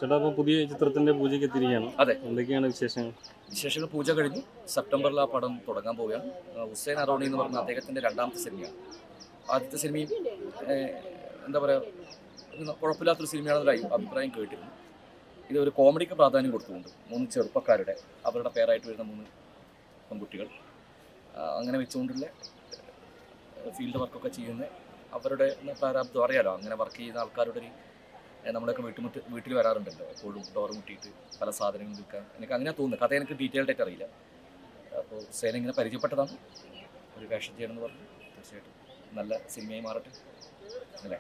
ചേട്ടാ, അപ്പോൾ പുതിയ ചിത്രത്തിന്റെ പൂജയ്ക്ക് എത്തിയിരിക്കുകയാണ്. അതെ, എന്തൊക്കെയാണ് വിശേഷങ്ങൾ? വിശേഷങ്ങൾ പൂജ കഴിഞ്ഞു. സെപ്റ്റംബറിൽ ആ പടം തുടങ്ങാൻ പോവുകയാണ്. ഹുസൈൻ അറോണി എന്ന് പറഞ്ഞ അദ്ദേഹത്തിൻ്റെ രണ്ടാമത്തെ സിനിമയാണ്. ആദ്യത്തെ സിനിമയും എന്താ പറയുക, കുഴപ്പമില്ലാത്തൊരു സിനിമയാണെന്നൊരു അഭിപ്രായം കേട്ടിരുന്നു. ഇത് ഒരു കോമഡിക്ക് പ്രാധാന്യം കൊടുത്തുകൊണ്ട് 3 ചെറുപ്പക്കാരുടെ അവരുടെ പേരായിട്ട് വരുന്ന 3 പെൺകുട്ടികൾ അങ്ങനെ വെച്ചുകൊണ്ടുള്ള ഫീൽഡ് വർക്കൊക്കെ ചെയ്യുന്ന അവരുടെ പ്രാരാബ്ദം അറിയാലോ. അങ്ങനെ വർക്ക് ചെയ്യുന്ന ആൾക്കാരുടെ ഒരു നമ്മളൊക്കെ വീട്ടിൽ വരാറുണ്ടല്ലോ എപ്പോഴും ഡോർ മുട്ടിയിട്ട് പല സാധനങ്ങൾ വിൽക്കാൻ. എനിക്ക് അങ്ങനെ തോന്നുന്നു. കഥ എനിക്ക് ഡീറ്റെയിൽഡ് ആയിട്ട് അറിയില്ല. അപ്പോൾ ഹുസൈൻ ഇങ്ങനെ പരിചയപ്പെട്ടതാണ്, ഒരു വേഷം ചെയ്യണമെന്ന് പറഞ്ഞു. തീർച്ചയായിട്ടും നല്ല സിനിമയായി മാറട്ടെ അല്ലേ.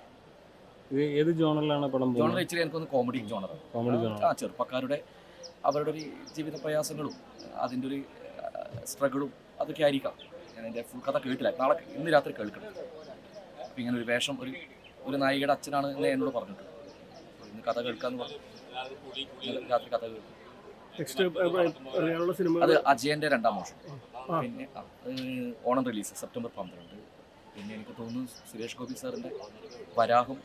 ഇത് ഏത് ജോണറിലാണ് പടം? ജോണർ ഇച്ചിരി എനിക്കൊന്ന് കോമഡി ജോണറാണ്. Comedy genre. ചെറുപ്പക്കാരുടെ അവരുടെ ഒരു ജീവിത പ്രയാസങ്ങളും അതിൻ്റെ ഒരു സ്ട്രഗിളും അതൊക്കെ ആയിരിക്കാം. ഞാൻ എൻ്റെ ഫുൾ കഥ കേട്ടില്ല. ഇന്ന് രാത്രി കേൾക്കണം. അപ്പം ഇങ്ങനെ ഒരു വേഷം ഒരു നായികയുടെ അച്ഛനാണ് എന്ന് എന്നോട് പറഞ്ഞിട്ട് ഇന്ന് കഥ കേൾക്കാന്ന് പറഞ്ഞു. രാത്രി കഥ കേൾക്കും. അത് അജയൻ്റെ 2ാം മോഷം. പിന്നെ ഓണം റിലീസ് സെപ്റ്റംബർ 12. പിന്നെ എനിക്ക് തോന്നുന്നു സുരേഷ് ഗോപി സാറിൻ്റെ വരാഹം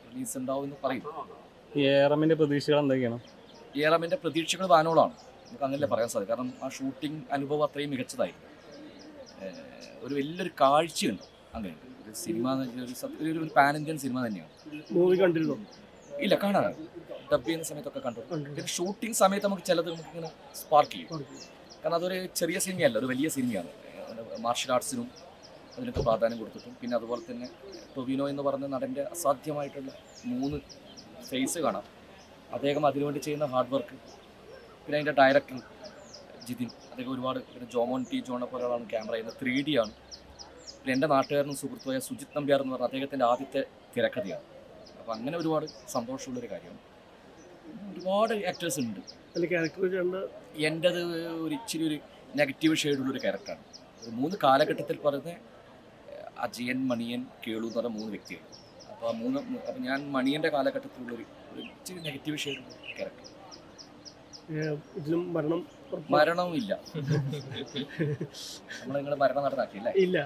റിലീസ് ഉണ്ടാവും എന്ന് പറയും. ഏറമിൻ്റെ പ്രതീക്ഷകൾ എന്തൊക്കെയാണ്? ഏറമിൻ്റെ പ്രതീക്ഷകൾ വാനോളാണ്. നമുക്ക് അങ്ങനെയല്ലേ പറയാൻ സാധിക്കും. കാരണം ആ ഷൂട്ടിംഗ് അനുഭവം അത്രയും മികച്ചതായിരുന്നു. ഒരു വലിയൊരു കാഴ്ചയുണ്ട്. അങ്ങനെ ഒരു സിനിമ ഒരു പാൻ ഇന്ത്യൻ സിനിമ തന്നെയാണ്. മൂവി കണ്ടിരുന്നു? ഇല്ല, കാണാറ്. ഡബ് ചെയ്യുന്ന സമയത്തൊക്കെ കണ്ടു. പിന്നെ ഷൂട്ടിംഗ് സമയത്ത് നമുക്ക് ചിലത് നമുക്കിങ്ങനെ സ്പാർക്ക് ചെയ്യും. കാരണം അതൊരു ചെറിയ സിനിമയല്ല, ഒരു വലിയ സിനിമയാണ്. മാർഷൽ ആർട്സിനും അതിനൊക്കെ പ്രാധാന്യം കൊടുത്തിട്ടും പിന്നെ അതുപോലെ തന്നെ ടൊവിനോ എന്ന് പറഞ്ഞ നടൻ്റെ അസാധ്യമായിട്ടുള്ള 3 ഫേസ് കാണാം. അദ്ദേഹം അതിനുവേണ്ടി ചെയ്യുന്ന ഹാർഡ് വർക്ക്, പിന്നെ അതിൻ്റെ ഡയറക്ടർ ജിതിൻ, അദ്ദേഹം ഒരുപാട്, പിന്നെ ജോമോൻ ടി ജോണെ പോലെ ഒരാളാണ് ക്യാമറ ചെയ്യുന്നത്. 3D ആണ്. പിന്നെ എൻ്റെ നാട്ടുകാരനും സുഹൃത്തുമായ സുജിത് നമ്പ്യാർ എന്ന് പറഞ്ഞാൽ അദ്ദേഹത്തിൻ്റെ ആദ്യത്തെ തിരക്കഥയാണ്. അപ്പോൾ അങ്ങനെ ഒരുപാട് സന്തോഷമുള്ളൊരു കാര്യമാണ്. ഒരുപാട് ആക്ടേഴ്സ് ഉണ്ട്. എൻ്റേത് ഒരു ഇച്ചിരി ഒരു നെഗറ്റീവ് ഷെയ്ഡുള്ളൊരു ക്യാരക്ടറാണ്. ഒരു 3 കാലഘട്ടത്തിൽ പറയുന്ന അജയൻ, മണിയൻ, കേളു എന്ന് പറഞ്ഞ 3 വ്യക്തികൾ. അപ്പോൾ അപ്പോൾ ഞാൻ മണിയൻ്റെ കാലഘട്ടത്തിലുള്ളൊരു ഇച്ചിരി നെഗറ്റീവ് ഷെയ്ഡുള്ള ക്യാരക്ടർ. മരണവും ഇല്ല. നിങ്ങൾ മരണം നടന്നാക്കിയില്ലേ? ഇല്ല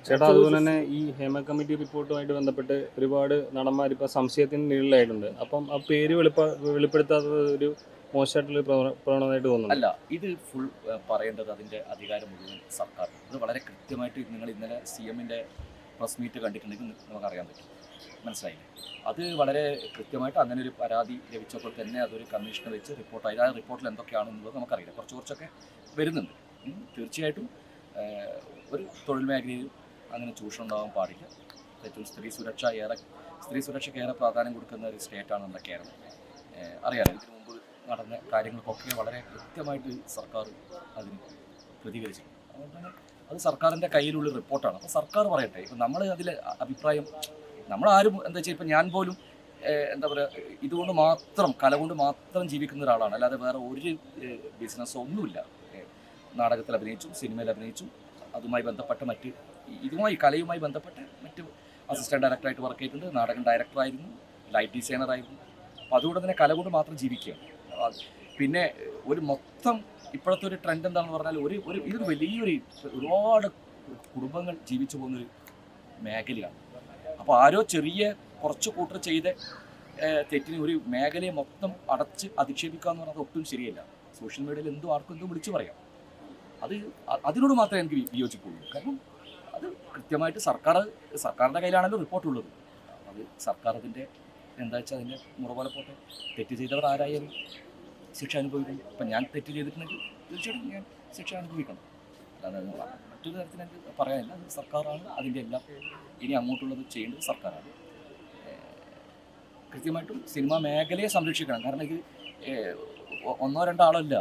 ചേട്ടാ, അതുപോലെ തന്നെ ഈ ഹേമ കമ്മിറ്റി റിപ്പോർട്ടുമായിട്ട് ബന്ധപ്പെട്ട് ഒരുപാട് നടന്മാർ ഇപ്പോൾ സംശയത്തിന് നിഴലിലായിട്ടുണ്ട്. അപ്പം ആ പേര് വെളിപ്പെടുത്താത്തത് ഒരു മോശമായിട്ടുള്ള പ്രവണതയായിട്ട് തോന്നുന്നു. അല്ല, ഇത് ഫുൾ പറയേണ്ടത് അതിൻ്റെ അധികാരം മുഴുവൻ സർക്കാർ. ഇത് വളരെ കൃത്യമായിട്ട് നിങ്ങൾ ഇന്നലെ CMൻ്റെ പ്രസ് മീറ്റ് കണ്ടിട്ടുണ്ടെങ്കിൽ നമുക്കറിയാൻ പറ്റും. മനസ്സിലായില്ലേ? അത് വളരെ കൃത്യമായിട്ട് അങ്ങനെ ഒരു പരാതി ലഭിച്ചപ്പോൾ തന്നെ അതൊരു കമ്മീഷനെ വെച്ച് റിപ്പോർട്ടായി. ആ റിപ്പോർട്ടിൽ എന്തൊക്കെയാണെന്നുള്ളത് നമുക്കറിയില്ല. കുറച്ചൊക്കെ വരുന്നുണ്ട്. തീർച്ചയായിട്ടും ഒരു തൊഴിൽ മേഖലയിൽ അങ്ങനെ ചൂഷണം ഉണ്ടാകാൻ പാടില്ല. ഏറ്റവും സ്ത്രീ സുരക്ഷയ്ക്ക് ഏറെ പ്രാധാന്യം കൊടുക്കുന്ന ഒരു സ്റ്റേറ്റാണ് നമ്മുടെ കേരളം. അറിയാലോ, ഇതിനു മുമ്പ് നടന്ന കാര്യങ്ങൾക്കൊക്കെ വളരെ കൃത്യമായിട്ട് സർക്കാർ അതിന് പ്രതികരിച്ചിട്ടുണ്ട്. അതുകൊണ്ട് തന്നെ അത് സർക്കാരിൻ്റെ കയ്യിലുള്ള റിപ്പോർട്ടാണ്. അപ്പോൾ സർക്കാർ പറയട്ടെ. ഇപ്പം നമ്മൾ അതിൽ അഭിപ്രായം നമ്മളാരും എന്താ വെച്ചാൽ ഇപ്പം ഞാൻ പോലും എന്താ പറയുക, ഇതുകൊണ്ട് മാത്രം കല കൊണ്ട് മാത്രം ജീവിക്കുന്ന ഒരാളാണ്. അല്ലാതെ വേറെ ഒരു ബിസിനസ്സോ ഒന്നുമില്ല. നാടകത്തിൽ അഭിനയിച്ചു, സിനിമയിൽ അഭിനയിച്ചു, അതുമായി ബന്ധപ്പെട്ട കലയുമായി ബന്ധപ്പെട്ട മറ്റ് അസിസ്റ്റൻറ്റ് ഡയറക്ടറായിട്ട് വർക്ക് ചെയ്തിട്ടുണ്ട്. നാടകം ഡയറക്ടറായിരുന്നു, ലൈറ്റ് ഡിസൈനറായിരുന്നു. അപ്പോൾ അതുകൊണ്ട് തന്നെ കല കൊണ്ട് മാത്രം ജീവിക്കുകയാണ്. പിന്നെ ഒരു മൊത്തം ഇപ്പോഴത്തെ ഒരു ട്രെൻഡ് എന്താണെന്ന് പറഞ്ഞാൽ ഇതൊരു വലിയൊരു ഒരുപാട് കുടുംബങ്ങൾ ജീവിച്ചു പോകുന്നൊരു മേഖലയാണ്. അപ്പോൾ ആരോ ചെറിയ കുറച്ച് കൂട്ടർ ചെയ്ത തെറ്റിന് ഒരു മേഖലയെ മൊത്തം അടച്ച് അധിക്ഷേപിക്കുക എന്ന് പറഞ്ഞാൽ ഒട്ടും ശരിയല്ല. സോഷ്യൽ മീഡിയയിൽ ആർക്കും എന്തും വിളിച്ചു പറയാം. അതിനോട് മാത്രമേ എനിക്ക് വിയോജിപ്പുള്ളൂ. കാരണം അത് കൃത്യമായിട്ട് സർക്കാരിൻ്റെ കയ്യിലാണല്ലോ റിപ്പോർട്ടുള്ളത്. അത് സർക്കാർ അതിൻ്റെ എന്താ വെച്ചാൽ അതിൻ്റെ മുറ പോലെ പോട്ടെ. തെറ്റ് ചെയ്തവർ ആരായാലും ശിക്ഷ അനുഭവിക്കണം. ഇപ്പം ഞാൻ തെറ്റ് ചെയ്തിട്ടുണ്ടെങ്കിൽ തീർച്ചയായിട്ടും ഞാൻ ശിക്ഷ അനുഭവിക്കണം. അല്ലാതെ മറ്റൊരു തരത്തിൽ എനിക്ക് പറയാനില്ല. അത് സർക്കാരാണ് അതിൻ്റെ എല്ലാം ഇനി അങ്ങോട്ടുള്ളത് ചെയ്യേണ്ടത് സർക്കാരാണ്. കൃത്യമായിട്ടും സിനിമാ മേഖലയെ സംരക്ഷിക്കണം. കാരണം ഇത് 1-2 ആളല്ല,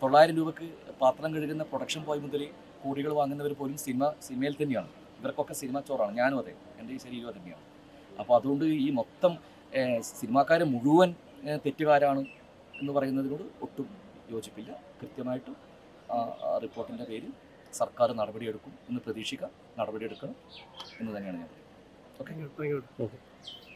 900 രൂപക്ക് പാത്രം കഴുകുന്ന പ്രൊഡക്ഷൻ ബോയ് മുതൽ കോടികൾ വാങ്ങുന്നവർ പോലും സിനിമയിൽ തന്നെയാണ്. ഇവർക്കൊക്കെ സിനിമ ചോറാണ്. ഞാനും അതെ, എൻ്റെ ഈ ശരീരം തന്നെയാണ്. അപ്പോൾ അതുകൊണ്ട് ഈ മൊത്തം സിനിമാക്കാരെ മുഴുവൻ തെറ്റുകാരാണ് എന്ന് പറയുന്നതിനോട് ഒട്ടും യോജിപ്പില്ല. കൃത്യമായിട്ടും റിപ്പോർട്ടിൻ്റെ പേരിൽ സർക്കാർ നടപടിയെടുക്കും എന്ന് പ്രതീക്ഷിക്കാം. നടപടിയെടുക്കണം എന്ന് തന്നെയാണ് ഞാൻ പറയുന്നത്. ഓക്കെ.